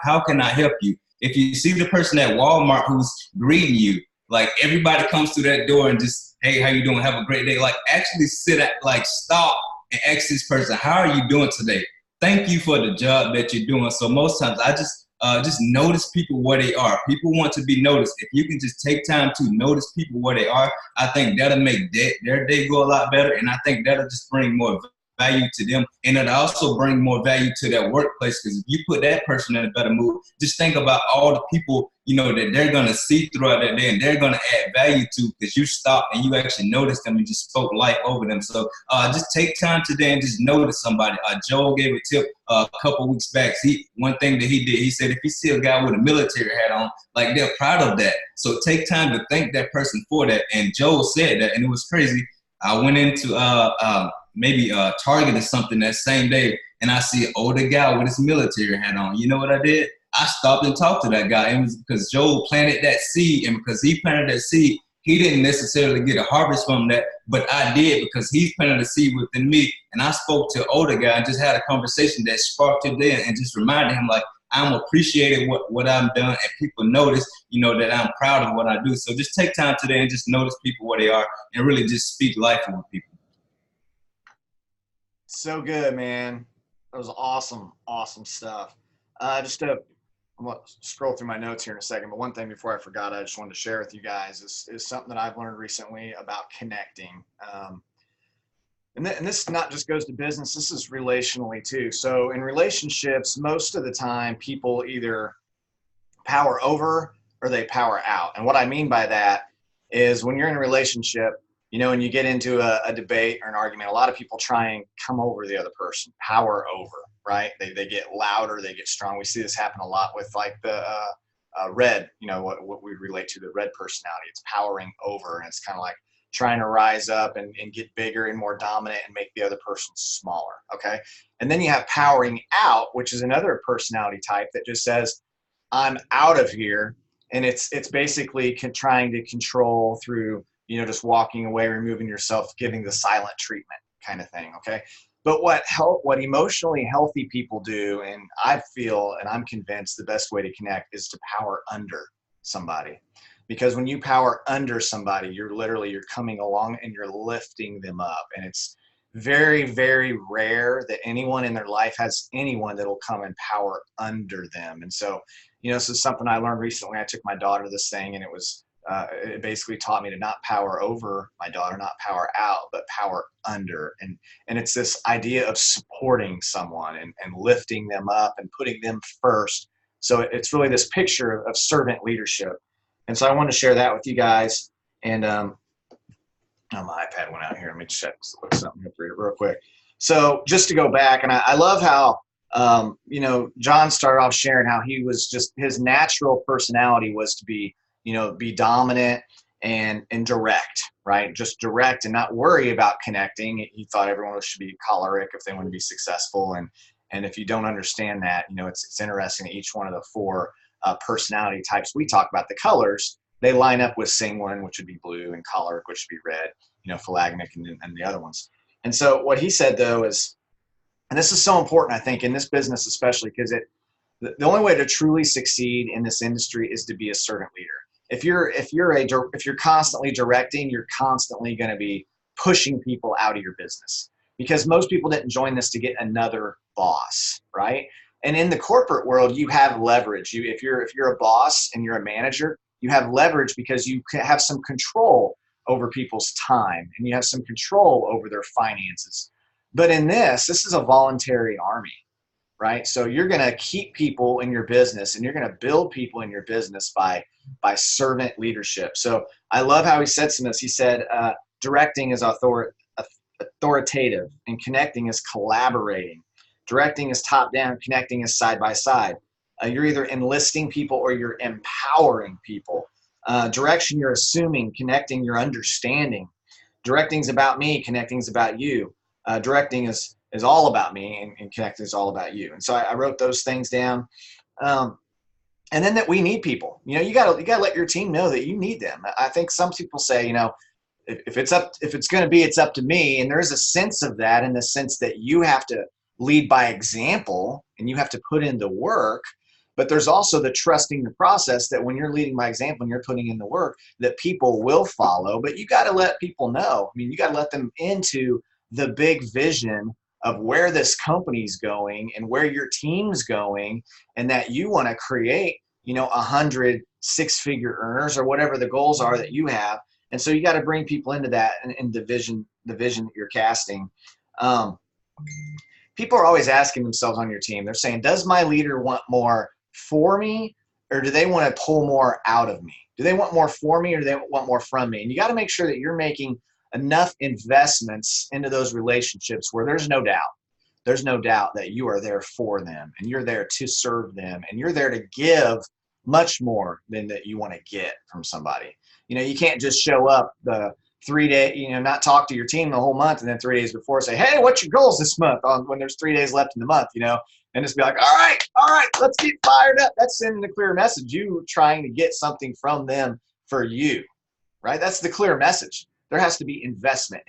how can I help you? If you see the person at Walmart who's greeting you, like everybody comes through that door and just, hey, how you doing? Have a great day. Like actually stop and ask this person, how are you doing today? Thank you for the job that you're doing. So most times I just notice people where they are. People want to be noticed. If you can just take time to notice people where they are, I think that'll make their day go a lot better. And I think that'll just bring more value to them, and it'll also bring more value to their workplace, because if you put that person in a better mood, just think about all the people, you know, that they're going to see throughout their day and they're going to add value to, because you stopped and you actually noticed them and just spoke life over them. So just take time today and just notice somebody. Joel gave a tip a couple weeks back. One thing that he did, he said if you see a guy with a military hat on, like, they're proud of that. So take time to thank that person for that. And Joel said that, and it was crazy. I went into maybe Target or something that same day, and I see an older guy with his military hat on. You know what I did? I stopped and talked to that guy. And it was because Joel planted that seed, and because he planted that seed, he didn't necessarily get a harvest from that, but I did because he planted a seed within me. And I spoke to an older guy and just had a conversation that sparked it there and just reminded him, like, I'm appreciating what I've done, and people notice, you know, that I'm proud of what I do. So just take time today and just notice people where they are and really just speak life with people.
So good, man. That was awesome, awesome stuff. I'm going to scroll through my notes here in a second, but one thing before I forgot, I just wanted to share with you guys is something that I've learned recently about connecting. And this not just goes to business, this is relationally too. So in relationships, most of the time, people either power over or they power out. And what I mean by that is when you're in a relationship, you know, when you get into a debate or an argument, a lot of people try and come over the other person, power over, right? They get louder, they get strong. We see this happen a lot with like the red, you know, what we relate to, the red personality. It's powering over, and it's kind of like trying to rise up and get bigger and more dominant and make the other person smaller, okay? And then you have powering out, which is another personality type that just says, I'm out of here. And it's basically trying to control through, you know, just walking away, removing yourself, giving the silent treatment kind of thing, okay? But what emotionally healthy people do, and I feel and I'm convinced the best way to connect is to power under somebody. Because when you power under somebody, you're coming along and you're lifting them up. And it's very, very rare that anyone in their life has anyone that'll come and power under them. And so, you know, this is something I learned recently. I took my daughter to this thing, and it basically taught me to not power over my daughter, not power out, but power under. And it's this idea of supporting someone and lifting them up and putting them first. So it's really this picture of servant leadership. And so I want to share that with you guys. And my iPad went out here. Let me check something real quick. So just to go back, and I love how, you know, John started off sharing how he was just, his natural personality was to be dominant and direct, right? Just direct and not worry about connecting. He thought everyone should be choleric if they want to be successful. And if you don't understand that, you know, it's interesting that each one of the four personality types we talk about, the colors, they line up with sanguine, which would be blue, and choleric, which would be red, you know, philagmic and the other ones. And so what he said though is, and this is so important, I think, in this business especially, because the only way to truly succeed in this industry is to be a servant leader. If you're constantly directing, you're constantly going to be pushing people out of your business, because most people didn't join this to get another boss, right? And in the corporate world, you have leverage. If you're a boss and you're a manager, you have leverage because you have some control over people's time and you have some control over their finances. But in this is a voluntary army, right? So you're going to keep people in your business and you're going to build people in your business by servant leadership. So I love how he said some of this. He said, directing is authoritative and connecting is collaborating. Directing is top down, connecting is side by side. You're either enlisting people or you're empowering people. Direction, you're assuming. Connecting, you're understanding. Directing is about me, connecting is about you. Directing is all about me, and connecting is all about you. And so I wrote those things down. And then that we need people. You know, you gotta let your team know that you need them. I think some people say, you know, if it's going to be, it's up to me. And there's a sense of that, in the sense that you have to lead by example and you have to put in the work. But there's also the trusting the process, that when you're leading by example and you're putting in the work, that people will follow. But you got to let people know. I mean, you got to let them into the big vision of where this company's going and where your team's going, and that you want to create, you know, 100 six-figure earners or whatever the goals are that you have. And so you got to bring people into that and the vision that you're casting. People are always asking themselves on your team, they're saying, does my leader want more for me, or do they want to pull more out of me? Do they want more for me, or do they want more from me? And you got to make sure that you're making enough investments into those relationships where there's no doubt that you are there for them and you're there to serve them and you're there to give much more than that you want to get from somebody. You know, you can't just show up the 3 day, you know, not talk to your team the whole month and then 3 days before say, hey, what's your goals this month, when there's 3 days left in the month. You know, and just be like, all right, let's get fired up. That's sending a clear message. You trying to get something from them for you, right? That's the clear message. There has to be investment,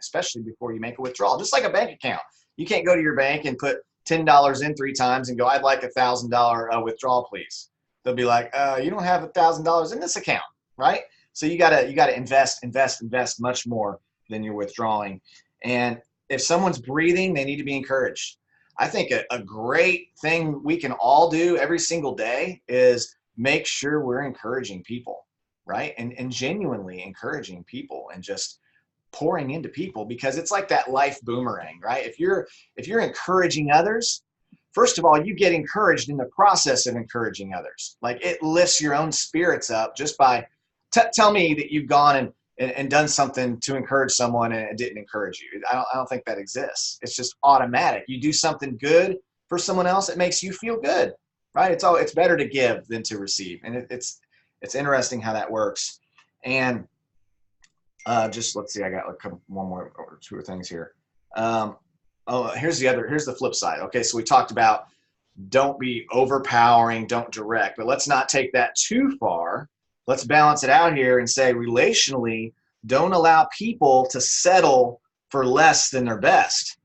especially before you make a withdrawal. Just like a bank account. You can't go to your bank and put $10 in 3 times and go, I'd like $1,000 withdrawal, please. They'll be like, you don't have $1,000 in this account, right? So you gotta invest much more than you're withdrawing. And if someone's breathing, they need to be encouraged. I think a great thing we can all do every single day is make sure we're encouraging people, right? And genuinely encouraging people and just pouring into people, because it's like that life boomerang, right? If you're encouraging others, first of all, you get encouraged in the process of encouraging others. Like, it lifts your own spirits up just by tell me that you've gone and done something to encourage someone and it didn't encourage you. I don't think that exists. It's just automatic. You do something good for someone else, it makes you feel good, right? It's better to give than to receive. And it's interesting how that works. And just let's see, I got one more or 2 things here. Here's the flip side. Okay, so we talked about don't be overpowering, don't direct, but let's not take that too far. Let's balance it out here and say, relationally, don't allow people to settle for less than their best.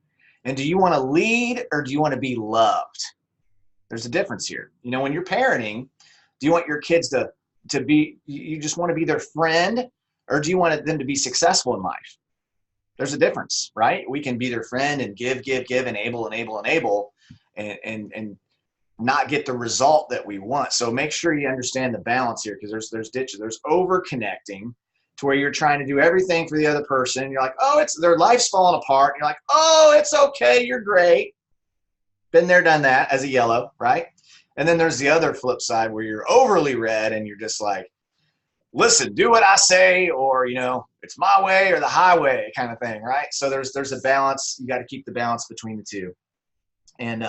And do you want to lead or do you want to be loved? There's a difference here. You know, when you're parenting, do you want your kids to be, you just want to be their friend, or do you want them to be successful in life? There's a difference, right? We can be their friend and give, enable, and not get the result that we want. So make sure you understand the balance here, because there's ditches. There's over connecting to where you're trying to do everything for the other person. You're like, oh, their life's falling apart. And you're like, oh, it's okay, you're great. Been there, done that as a yellow, right? And then there's the other flip side where you're overly red and you're just like, listen, do what I say, or, you know, it's my way or the highway kind of thing, right? So there's a balance. You got to keep the balance between the two. And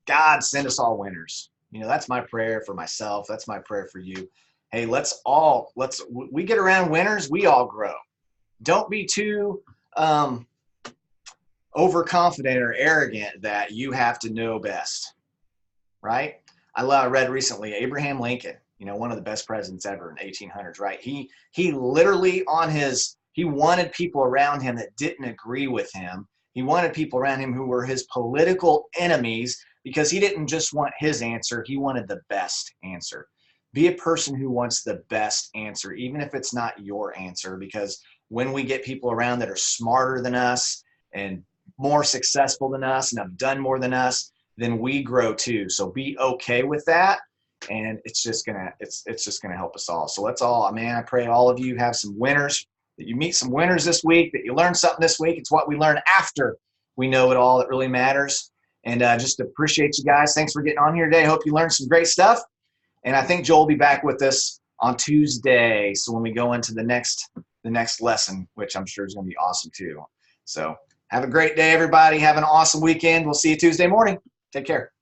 God, send us all winners. You know, that's my prayer for myself. That's my prayer for you. Hey, we get around winners, we all grow. Don't be too overconfident or arrogant that you have to know best, right? I read recently Abraham Lincoln, you know, one of the best presidents ever in the 1800s, right? He literally he wanted people around him that didn't agree with him. He wanted people around him who were his political enemies, because he didn't just want his answer, he wanted the best answer. Be a person who wants the best answer, even if it's not your answer, because when we get people around that are smarter than us and more successful than us and have done more than us, then we grow too. So be okay with that. And it's just gonna help us all. So let's all, man, I pray all of you have some winners, that you meet some winners this week, that you learn something this week. It's what we learn after we know it all that really matters. And just appreciate you guys. Thanks for getting on here today. Hope you learned some great stuff. And I think Joel will be back with us on Tuesday. So when we go into the next lesson, which I'm sure is going to be awesome too. So have a great day, everybody. Have an awesome weekend. We'll see you Tuesday morning. Take care.